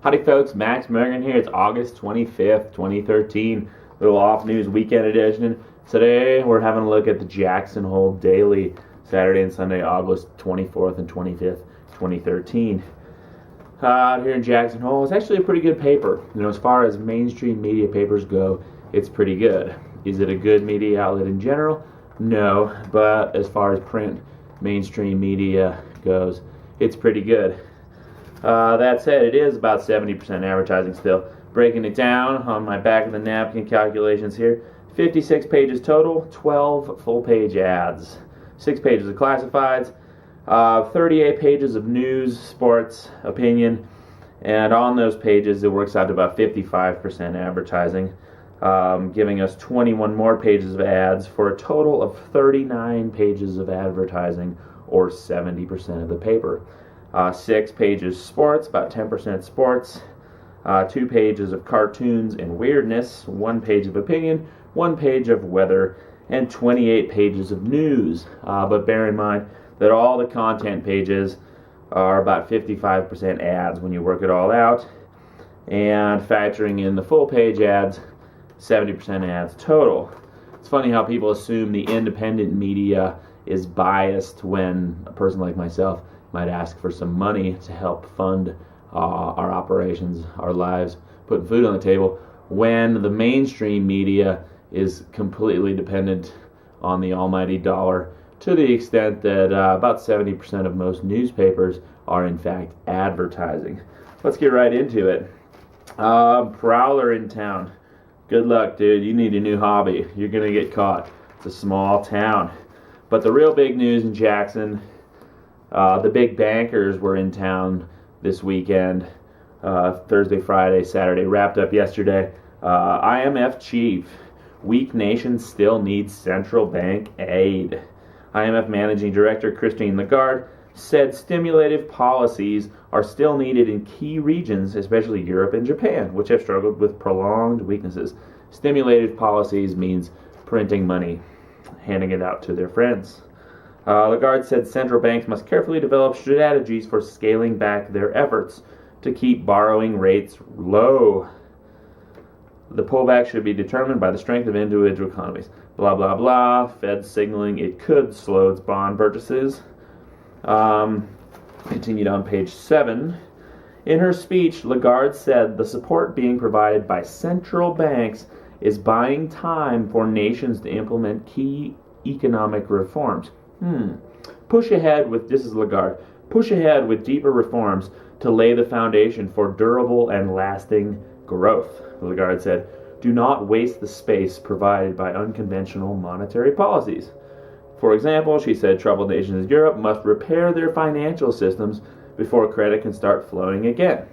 Howdy folks, Max Mogren here. It's August 25th, 2013, little off news weekend edition. Today we're having a look at the Jackson Hole Daily, Saturday and Sunday, August 24th and 25th, 2013. Out here in Jackson Hole, it's actually a pretty good paper. You know, as far as mainstream media papers go, it's pretty good. Is it a good media outlet in general? No, but as far as print mainstream media goes, it's pretty good. That said, it is about 70% advertising still. Breaking it down on my back of the napkin calculations here, 56 pages total, 12 full-page ads, 6 pages of classifieds, 38 pages of news, sports, opinion, and on those pages it works out to about 55% advertising, giving us 21 more pages of ads for a total of 39 pages of advertising, or 70% of the paper. 6 pages sports, about 10% sports, 2 pages of cartoons and weirdness, 1 page of opinion, 1 page of weather, and 28 pages of news. But bear in mind that all the content pages are about 55% ads when you work it all out, and factoring in the full page ads, 70% ads total. It's funny how people assume the independent media is biased when a person like myself might ask for some money to help fund our operations, our lives, putting food on the table, when the mainstream media is completely dependent on the almighty dollar, to the extent that about 70% of most newspapers are in fact advertising. Let's get right into it. Prowler in town. Good luck, dude. You need a new hobby. You're going to get caught. It's a small town. But the real big news in Jackson, the big bankers were in town this weekend, Thursday, Friday, Saturday, wrapped up yesterday. IMF chief, weak nations still need central bank aid. IMF managing director Christine Lagarde said stimulative policies are still needed in key regions, especially Europe and Japan, which have struggled with prolonged weaknesses. Stimulative policies means printing money, handing it out to their friends. Lagarde said central banks must carefully develop strategies for scaling back their efforts to keep borrowing rates low. The pullback should be determined by the strength of individual economies. Blah, blah, blah. Fed signaling it could slow its bond purchases. Continued on page 7. In her speech, Lagarde said the support being provided by central banks is buying time for nations to implement key economic reforms. Push ahead with, this is Lagarde, push ahead with deeper reforms to lay the foundation for durable and lasting growth, Lagarde said. Do not waste the space provided by unconventional monetary policies. For example, she said troubled nations in Europe must repair their financial systems before credit can start flowing again.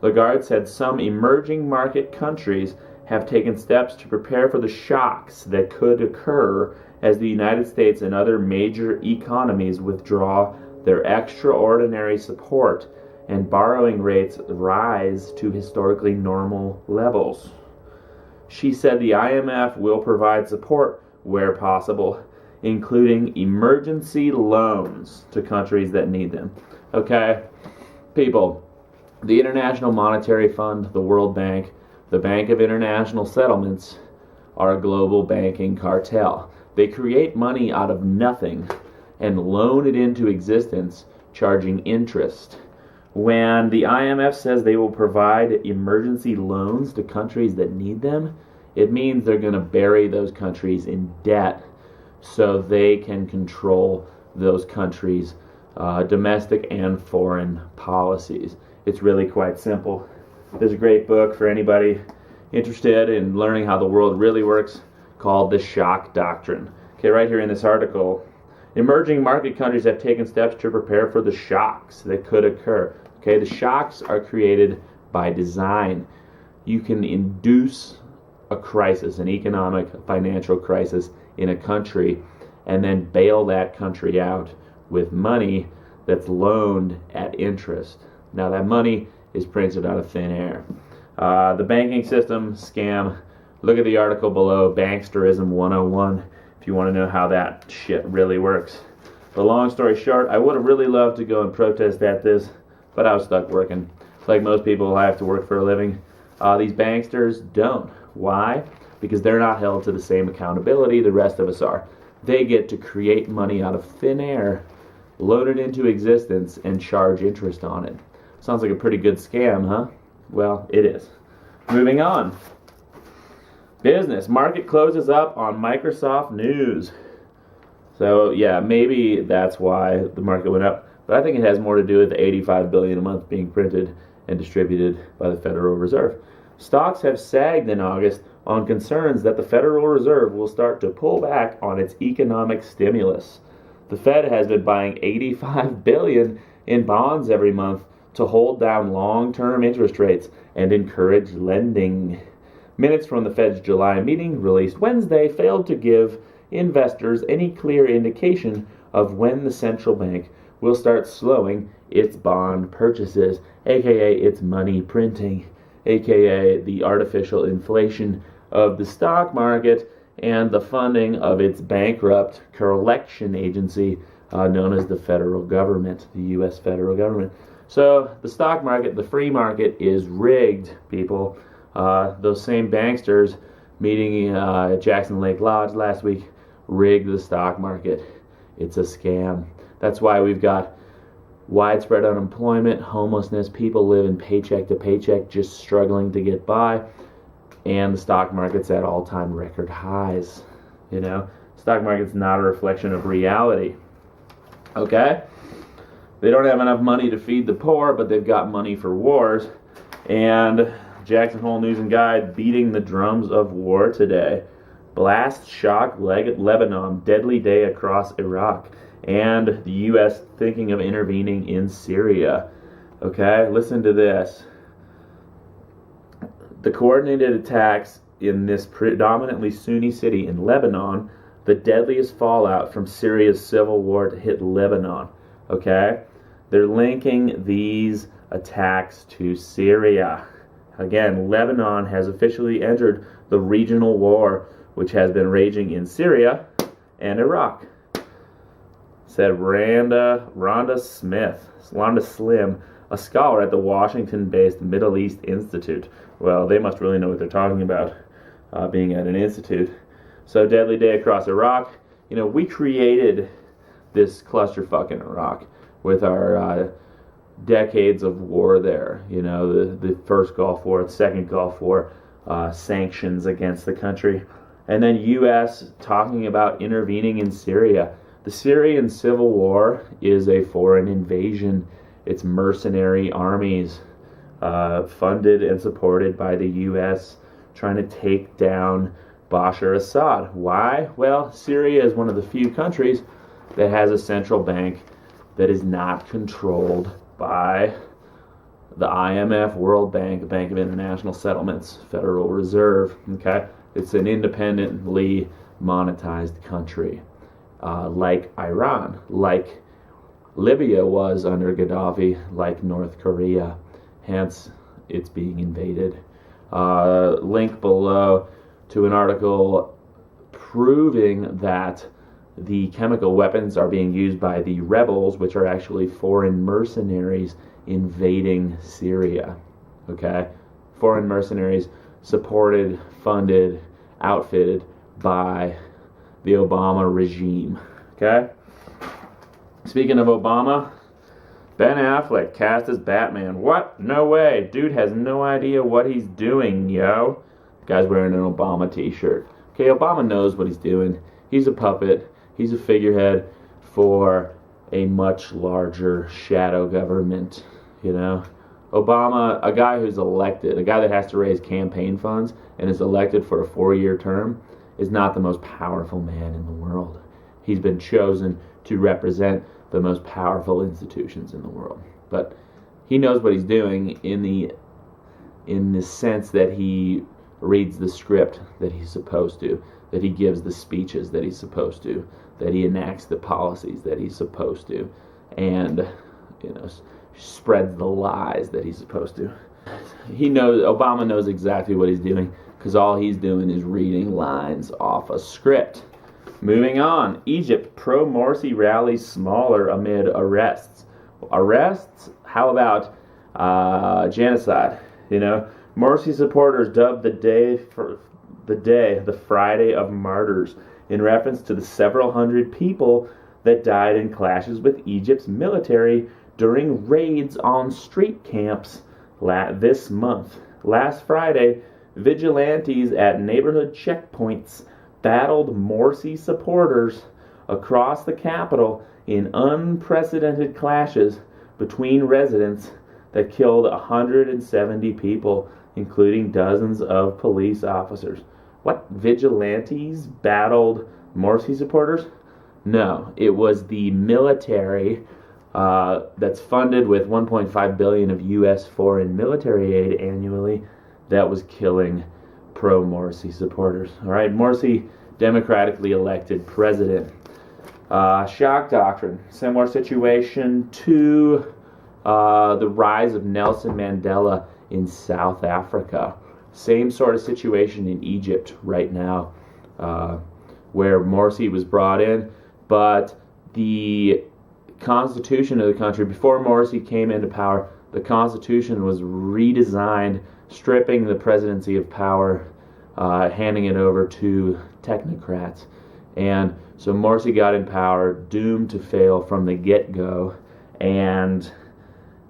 Lagarde said some emerging market countries have taken steps to prepare for the shocks that could occur as the United States and other major economies withdraw their extraordinary support and borrowing rates rise to historically normal levels. She said the IMF will provide support where possible, including emergency loans to countries that need them. Okay, people, the International Monetary Fund, the World Bank, the Bank of International Settlements are a global banking cartel. They create money out of nothing and loan it into existence, charging interest. When the IMF says they will provide emergency loans to countries that need them, it means they're going to bury those countries in debt so they can control those countries' domestic and foreign policies. It's really quite simple. There's a great book for anybody interested in learning how the world really works called The Shock Doctrine. Okay, right here in this article, emerging market countries have taken steps to prepare for the shocks that could occur. Okay, the shocks are created by design. You can induce a crisis, an economic, financial crisis in a country, and then bail that country out with money that's loaned at interest. Now that money is printed out of thin air. The banking system scam, look at the article below, Banksterism 101, if you want to know how that shit really works. But long story short, I would have really loved to go and protest at this, but I was stuck working. Like most people, I have to work for a living. These banksters don't. Why? Because they're not held to the same accountability the rest of us are. They get to create money out of thin air, load it into existence, and charge interest on it. Sounds like a pretty good scam, huh? Well, it is. Moving on. Business. Market closes up on Microsoft news. So, yeah, maybe that's why the market went up. But I think it has more to do with the $85 billion a month being printed and distributed by the Federal Reserve. Stocks have sagged in August on concerns that the Federal Reserve will start to pull back on its economic stimulus. The Fed has been buying $85 billion in bonds every month to hold down long-term interest rates and encourage lending. Minutes from the Fed's July meeting, released Wednesday, failed to give investors any clear indication of when the central bank will start slowing its bond purchases, aka its money printing, aka the artificial inflation of the stock market and the funding of its bankrupt collection agency known as the federal government, the U.S. federal government. So the stock market, the free market, is rigged, people. Those same banksters meeting at Jackson Lake Lodge last week rigged the stock market. It's a scam. That's why we've got widespread unemployment, homelessness, people living paycheck to paycheck, just struggling to get by, and the stock market's at all-time record highs. You know, stock market's not a reflection of reality. Okay? They don't have enough money to feed the poor, but they've got money for wars. And Jackson Hole News and Guide beating the drums of war today. Blast shock Lebanon, deadly day across Iraq. And the U.S. thinking of intervening in Syria. Okay, listen to this. The coordinated attacks in this predominantly Sunni city in Lebanon, the deadliest fallout from Syria's civil war to hit Lebanon. Okay, they're linking these attacks to Syria. Again, Lebanon has officially entered the regional war, which has been raging in Syria and Iraq. Said Rhonda Slim, a scholar at the Washington-based Middle East Institute. Well, they must really know what they're talking about, being at an institute. So, deadly day across Iraq. You know, we created this clusterfuck in Iraq with our decades of war there. You know, the first Gulf War, the second Gulf War, sanctions against the country. And then U.S. talking about intervening in Syria. The Syrian civil war is a foreign invasion. It's mercenary armies funded and supported by the U.S. trying to take down Bashar Assad. Why? Well, Syria is one of the few countries that has a central bank that is not controlled by the IMF, World Bank, Bank of International Settlements, Federal Reserve. Okay, it's an independently monetized country. Like Iran, like Libya was under Gaddafi, like North Korea. Hence, it's being invaded. Link below to an article proving that the chemical weapons are being used by the rebels, which are actually foreign mercenaries invading Syria. Okay? Foreign mercenaries supported, funded, outfitted by the Obama regime. Okay? Speaking of Obama, Ben Affleck cast as Batman. What? No way. Dude has no idea what he's doing, yo. Guy's wearing an Obama t-shirt. Okay, Obama knows what he's doing. He's a puppet. He's a figurehead for a much larger shadow government, you know? Obama, a guy who's elected, a guy that has to raise campaign funds and is elected for a 4-year term, is not the most powerful man in the world. He's been chosen to represent the most powerful institutions in the world. But he knows what he's doing in the sense that he reads the script that he's supposed to, that he gives the speeches that he's supposed to, that he enacts the policies that he's supposed to, and, you know, spreads the lies that he's supposed to. Obama knows exactly what he's doing, because all he's doing is reading lines off a script. Moving on, Egypt, pro-Morsi rallies smaller amid arrests. Arrests? How about genocide? Morsi supporters dubbed the Friday of Martyrs, in reference to the several hundred people that died in clashes with Egypt's military during raids on street camps this month. Last Friday, vigilantes at neighborhood checkpoints battled Morsi supporters across the capital in unprecedented clashes between residents that killed 170 people, including dozens of police officers. What? Vigilantes battled Morsi supporters? No, it was the military that's funded with $1.5 billion of U.S. foreign military aid annually that was killing pro-Morsi supporters. All right, Morsi, democratically elected president. Shock doctrine, similar situation to the rise of Nelson Mandela in South Africa. Same sort of situation in Egypt right now, where Morsi was brought in, but the constitution of the country, before Morsi came into power, the constitution was redesigned, stripping the presidency of power, handing it over to technocrats. And so Morsi got in power, doomed to fail from the get-go, and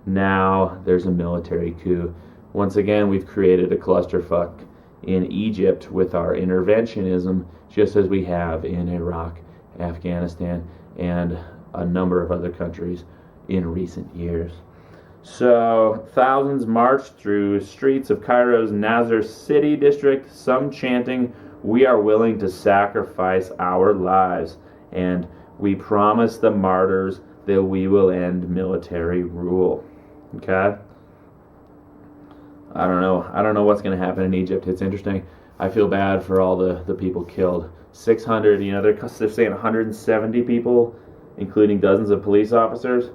now there's a military coup. Once again, we've created a clusterfuck in Egypt with our interventionism, just as we have in Iraq, Afghanistan, and a number of other countries in recent years. So, thousands marched through streets of Cairo's Nasser City district, some chanting, "We are willing to sacrifice our lives, and we promise the martyrs that we will end military rule." Okay? I don't know what's going to happen in Egypt. It's interesting. I feel bad for all the people killed. 600, they're saying 170 people, including dozens of police officers.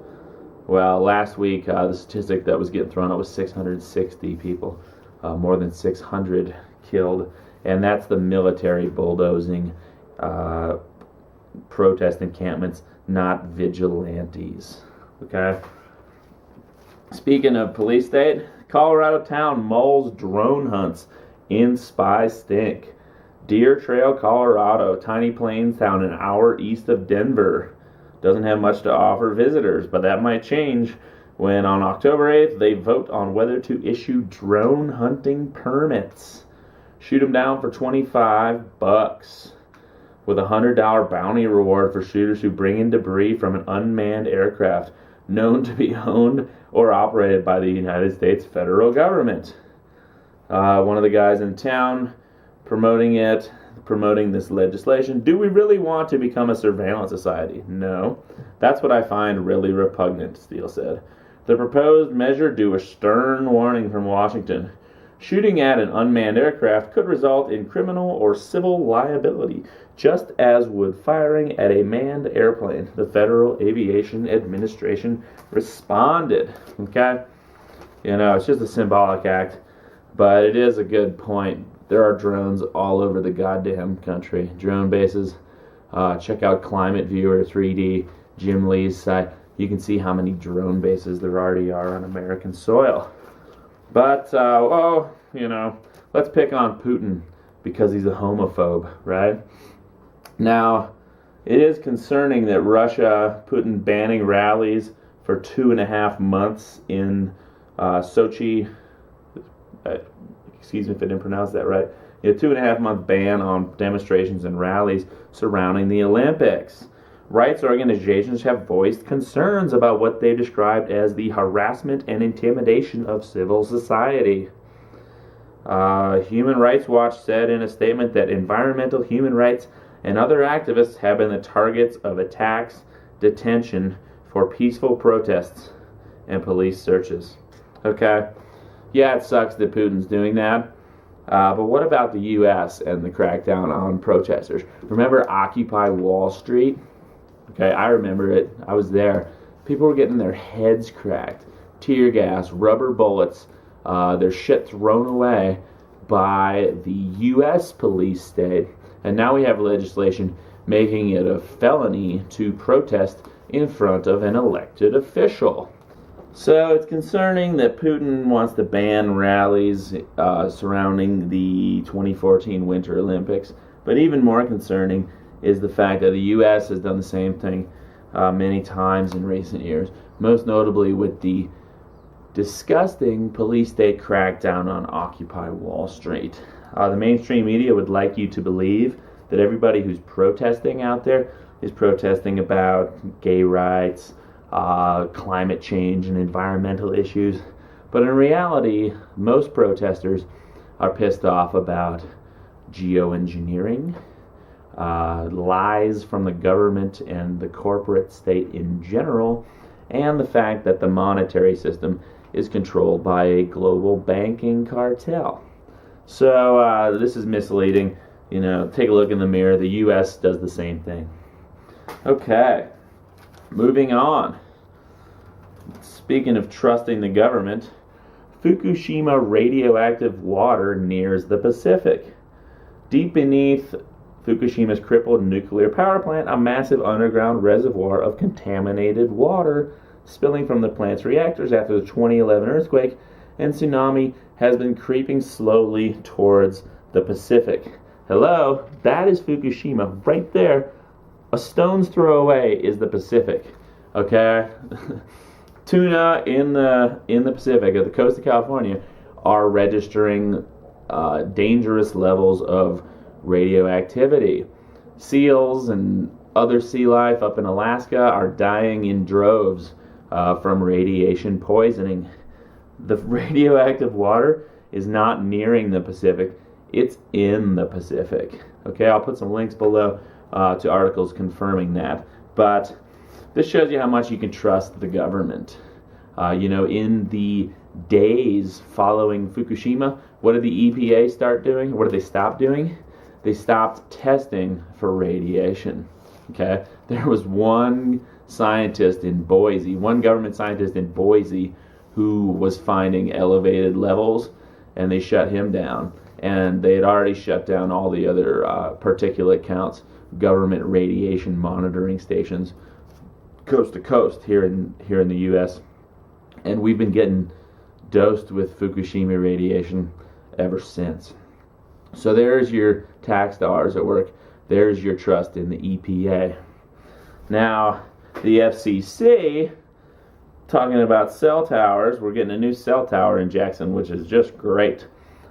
Well, last week, the statistic that was getting thrown out was 660 people. More than 600 killed. And that's the military bulldozing protest encampments, not vigilantes. Okay? Speaking of police state, Colorado town mulls drone hunts in spy stink. Deer Trail, Colorado, tiny plains town an hour east of Denver. Doesn't have much to offer visitors, but that might change when on October 8th they vote on whether to issue drone hunting permits. Shoot them down for $25 with a $100 bounty reward for shooters who bring in debris from an unmanned aircraft known to be owned or operated by the United States federal government. One of the guys in town promoting this legislation. Do we really want to become a surveillance society? No. That's what I find really repugnant, Steele said. The proposed measure due a stern warning from Washington. Shooting at an unmanned aircraft could result in criminal or civil liability, just as would firing at a manned airplane. The Federal Aviation Administration responded. Okay? It's just a symbolic act, but it is a good point. There are drones all over the goddamn country. Drone bases. Check out Climate Viewer 3D, Jim Lee's site. You can see how many drone bases there already are on American soil. But, let's pick on Putin because he's a homophobe, right? Now, it is concerning that Putin banning rallies for 2.5 months in Sochi. Excuse me if I didn't pronounce that right. A 2.5 month ban on demonstrations and rallies surrounding the Olympics. Rights organizations have voiced concerns about what they described as the harassment and intimidation of civil society. Human Rights Watch said in a statement that environmental human rights and other activists have been the targets of attacks, detention for peaceful protests, and police searches. Okay? Yeah, it sucks that Putin's doing that. But what about the U.S. and the crackdown on protesters? Remember Occupy Wall Street? Okay, I remember it. I was there. People were getting their heads cracked. Tear gas, rubber bullets, their shit thrown away by the U.S. police state. And now we have legislation making it a felony to protest in front of an elected official. So it's concerning that Putin wants to ban rallies surrounding the 2014 Winter Olympics. But even more concerning is the fact that the U.S. has done the same thing many times in recent years, most notably with the disgusting police state crackdown on Occupy Wall Street. The mainstream media would like you to believe that everybody who's protesting out there is protesting about gay rights, climate change, and environmental issues. But in reality, most protesters are pissed off about geoengineering, lies from the government and the corporate state in general, and the fact that the monetary system is controlled by a global banking cartel. So this is misleading. Take a look in the mirror. The U.S. does the same thing. Okay, moving on. Speaking of trusting the government, Fukushima radioactive water nears the Pacific. Deep beneath Fukushima's crippled nuclear power plant, a massive underground reservoir of contaminated water spilling from the plant's reactors after the 2011 earthquake and tsunami has been creeping slowly towards the Pacific. Hello, that is Fukushima right there. A stone's throw away is the Pacific. Okay? Tuna in the Pacific, at the coast of California, are registering dangerous levels of radioactivity. Seals and other sea life up in Alaska are dying in droves from radiation poisoning. The radioactive water is not nearing the Pacific, it's in the Pacific. Okay, I'll put some links below to articles confirming that. But this shows you how much you can trust the government. In the days following Fukushima, what did the EPA start doing? What did they stop doing? They stopped testing for radiation. Okay, there was one scientist in Boise, one government scientist in Boise, who was finding elevated levels, and they shut him down. And they had already shut down all the other particulate counts, government radiation monitoring stations, coast to coast here in the U.S. And we've been getting dosed with Fukushima radiation ever since. So there's your tax dollars at work. There's your trust in the EPA. Now, the FCC, talking about cell towers, we're getting a new cell tower in Jackson, which is just great.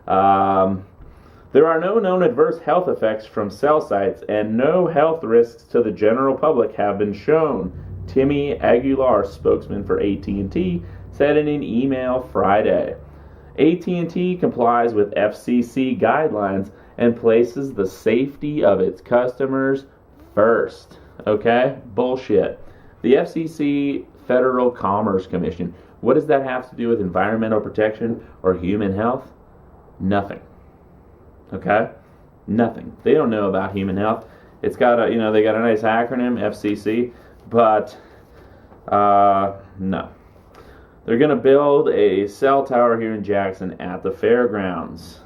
There are no known adverse health effects from cell sites, and no health risks to the general public have been shown. Timmy Aguilar, spokesman for AT&T, said in an email Friday. AT&T complies with FCC guidelines and places the safety of its customers first. Okay? Bullshit. The FCC, Federal Commerce Commission, what does that have to do with environmental protection or human health? Nothing. Okay? Nothing. They don't know about human health. It's got they got a nice acronym, FCC, but no. They're going to build a cell tower here in Jackson at the fairgrounds.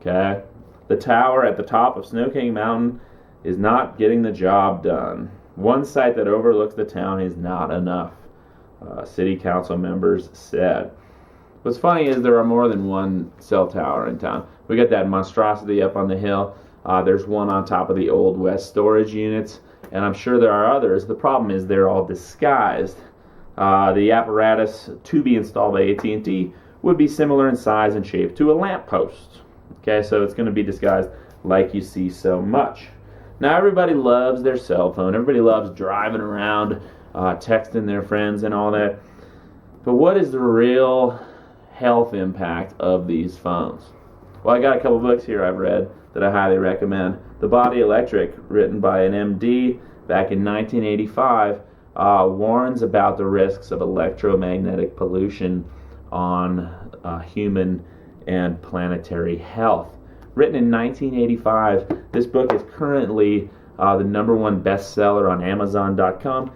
Okay? The tower at the top of Snow King Mountain is not getting the job done. One site that overlooks the town is not enough, city council members said. What's funny is there are more than one cell tower in town. We got that monstrosity up on the hill. There's one on top of the Old West storage units, and I'm sure there are others. The problem is they're all disguised. The apparatus to be installed by AT&T would be similar in size and shape to a lamppost. Okay, so it's going to be disguised like you see so much. Now, everybody loves their cell phone. Everybody loves driving around, texting their friends and all that. But what is the real health impact of these phones? Well, I got a couple books here I've read that I highly recommend. The Body Electric, written by an MD back in 1985, warns about the risks of electromagnetic pollution on human and planetary health. Written in 1985, this book is currently the #1 bestseller on Amazon.com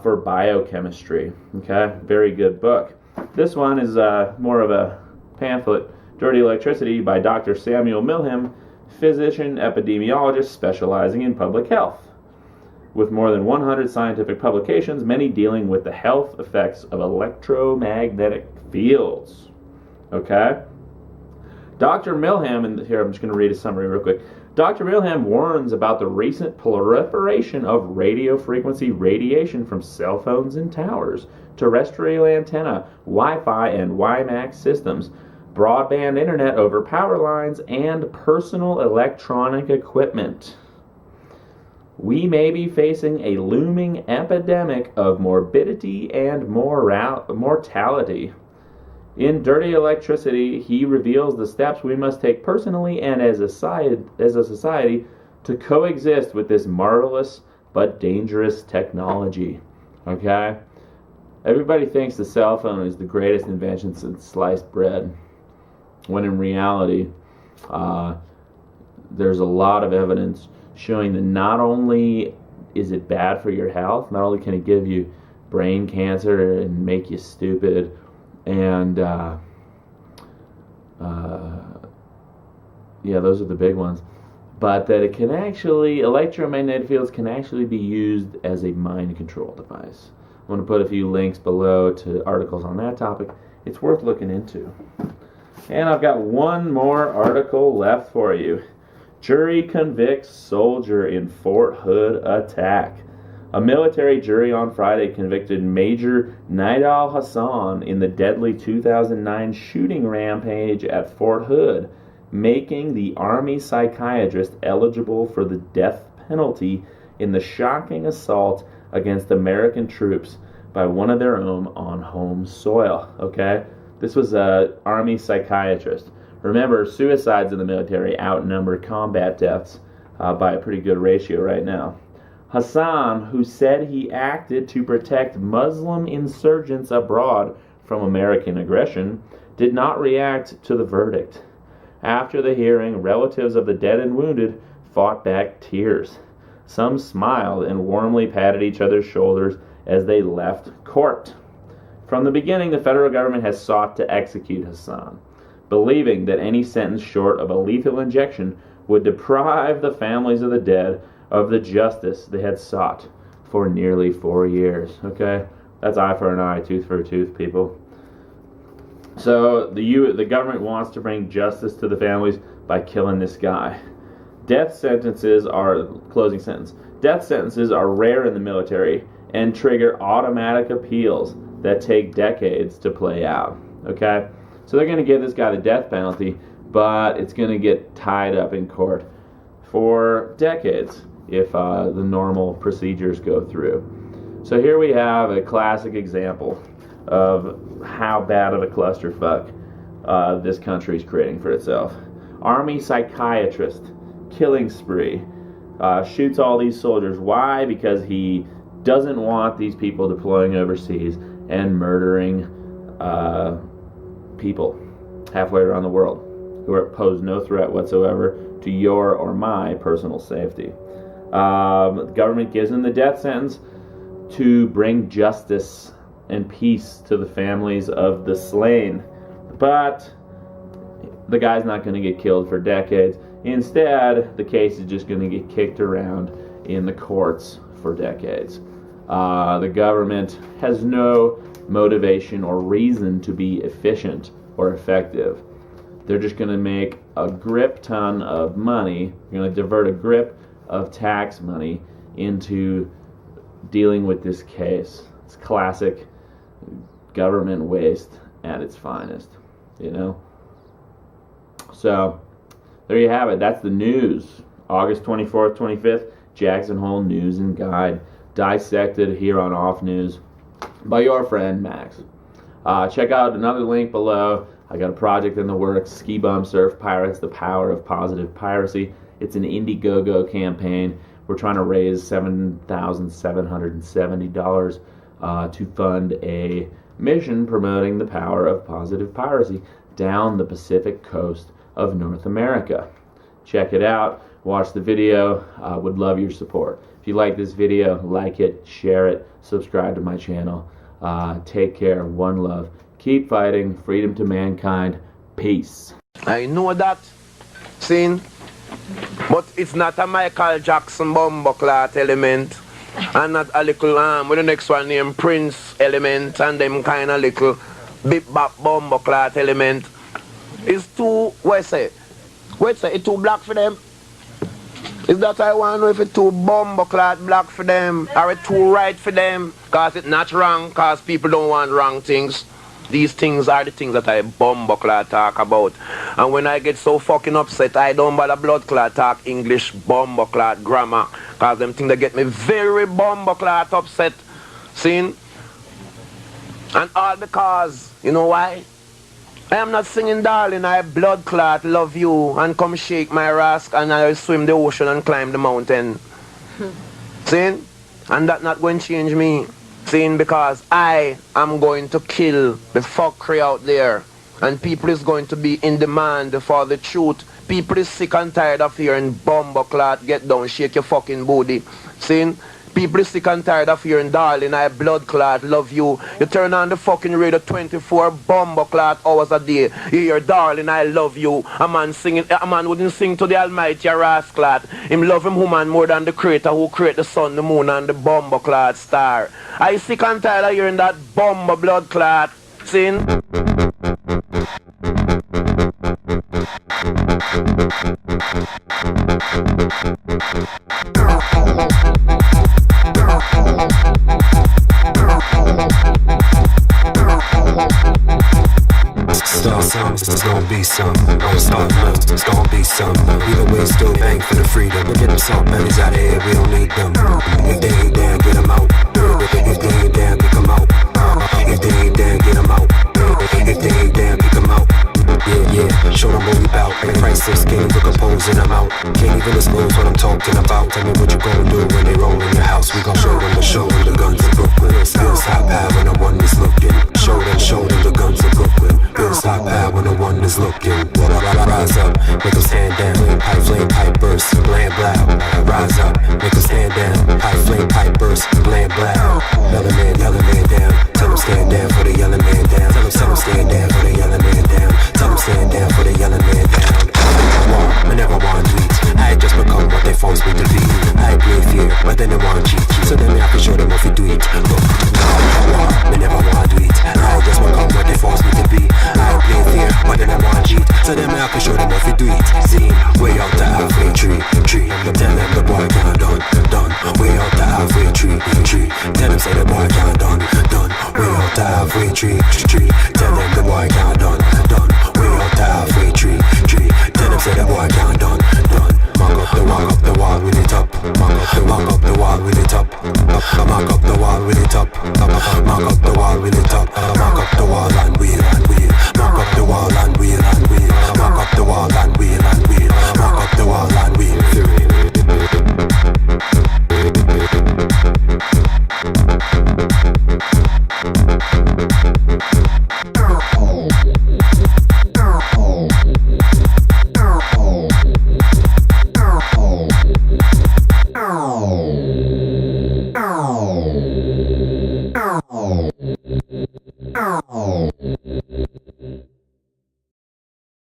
for biochemistry. Okay, very good book. This one is more of a pamphlet, Dirty Electricity by Dr. Samuel Milham, physician epidemiologist specializing in public health, with more than 100 scientific publications, many dealing with the health effects of electromagnetic fields. Okay? Dr. Milham, and here I'm just going to read a summary real quick. Dr. Milham warns about the recent proliferation of radio frequency radiation from cell phones and towers, terrestrial antenna, Wi-Fi and WiMAX systems, broadband internet over power lines, and personal electronic equipment. We may be facing a looming epidemic of morbidity and mortality. In Dirty Electricity, he reveals the steps we must take personally and as a society to coexist with this marvelous but dangerous technology. Okay? Everybody thinks the cell phone is the greatest invention since sliced bread, when in reality, there's a lot of evidence showing that not only is it bad for your health, not only can it give you brain cancer and make you stupid, and yeah, those are the big ones, but that it can actually, electromagnetic fields can actually be used as a mind control device. I'm going to put a few links below to articles on that topic. It's worth looking into. And I've got one more article left for you. Jury convicts soldier in Fort Hood attack. A military jury on Friday convicted Major Nidal Hassan in the deadly 2009 shooting rampage at Fort Hood, making the Army psychiatrist eligible for the death penalty in the shocking assault against American troops by one of their own on home soil. Okay? This was an Army psychiatrist. Remember, suicides in the military outnumber combat deaths by a pretty good ratio right now. Hassan, who said he acted to protect Muslim insurgents abroad from American aggression, did not react to the verdict. After the hearing, relatives of the dead and wounded fought back tears. Some smiled and warmly patted each other's shoulders as they left court. From the beginning, the federal government has sought to execute Hassan, believing that any sentence short of a lethal injection would deprive the families of the dead of the justice they had sought for nearly 4 years. Okay? That's eye for an eye, tooth for a tooth, people. So the government wants to bring justice to the families by killing this guy. Closing sentence. Death sentences are rare in the military and trigger automatic appeals that take decades to play out. Okay? So they're going to give this guy the death penalty, but it's going to get tied up in court for decades if the normal procedures go through. So here we have a classic example of how bad of a clusterfuck this country is creating for itself. Army psychiatrist, killing spree, shoots all these soldiers. Why? Because he doesn't want these people deploying overseas and murdering people halfway around the world who pose no threat whatsoever to your or my personal safety. The government gives him the death sentence to bring justice and peace to the families of the slain. But the guy's not going to get killed for decades. Instead, the case is just going to get kicked around in the courts for decades. The government has no motivation or reason to be efficient or effective. They're just going to make a grip ton of money. They're going to divert a grip of tax money into dealing with this case. It's classic government waste at its finest, you know? So, there you have it. That's the news. August 24th, 25th, Jackson Hole News and Guide. Dissected here on Off News by your friend Max. Check out another link below. I got a project in the works, Ski Bum Surf Pirates, the Power of Positive Piracy. It's an Indiegogo campaign. We're trying to raise $7,770 to fund a mission promoting the power of positive piracy down the Pacific coast of North America. Check it out. Watch the video. Would love your support. If you like this video, like it, share it, subscribe to my channel. Take care. One love. Keep fighting. Freedom to mankind. Peace. I know that. Sin But it's not a Michael Jackson bumbleclot element. And not a little with the next one named Prince element and them kind of little bip bop bumbleclot element. It's too, it's too black for them. Is that I want to know if it's too bumbleclot black for them or it's too right for them? Cause it's not wrong, cause people don't want wrong things. These things are the things that I bumbleclot talk about. And when I get so fucking upset, I don't bother blood clot talk English bumbleclot grammar. Cause them things that get me very bumbleclot upset. See? And all because, you know why? I am not singing darling, I blood clot, love you, and come shake my rask, and I swim the ocean and climb the mountain. See? And that not going to change me. See? Because I am going to kill the fuckery out there. And people is going to be in demand for the truth. People is sick and tired of hearing bumbleclot, get down, shake your fucking booty. See? People is sick and tired of hearing darling, I blood clot, love you. You turn on the fucking radio 24 bumbleclot hours a day. You hear darling, I love you. A man wouldn't sing to the almighty rasclat. Him love him woman more than the creator who create the sun, the moon and the bumbleclot star. I sick and tired of hearing that bumble blood clot. Sin. Start some, it's gonna be some. Don't start none, it's gonna be some. Either way, still bang for the freedom. But get them salt bellies out of here, we don't need them. If they ain't there, get them out. If they ain't there, kick them out. If they ain't there, get them out. If they ain't there, kick them out. Yeah, show them what we bout. Priceless game for composing, I'm out. Can't even disclose what I'm talking about. Tell me what you gonna do when they roll in your house. We gon' show them the guns of Brooklyn. Bills hot pad when the one is looking. Show them the guns of Brooklyn. Bills hot pad when the one is looking. Rise up, make them stand down. Flame pipe burst, bland blow. Rise up, make them stand down. Flame pipe burst, bland blow. Yellow man down. Tell them stand down for the yellow man down. Tell them stand down for the yellow man down. Tell them stand down for the yellow man down. I never want tweets. I just become what they force me to be. I play fear, but then they want cheat. So then I can show them what we do it. Look, I never want tweets. I just become what they force me to be. I play fear, but then I want cheat. So then I can show them what we do it. See, way out the halfway tree. Tell them the boy can't done. Way out the halfway tree. Tell them say the boy can't done. Way out the halfway tree.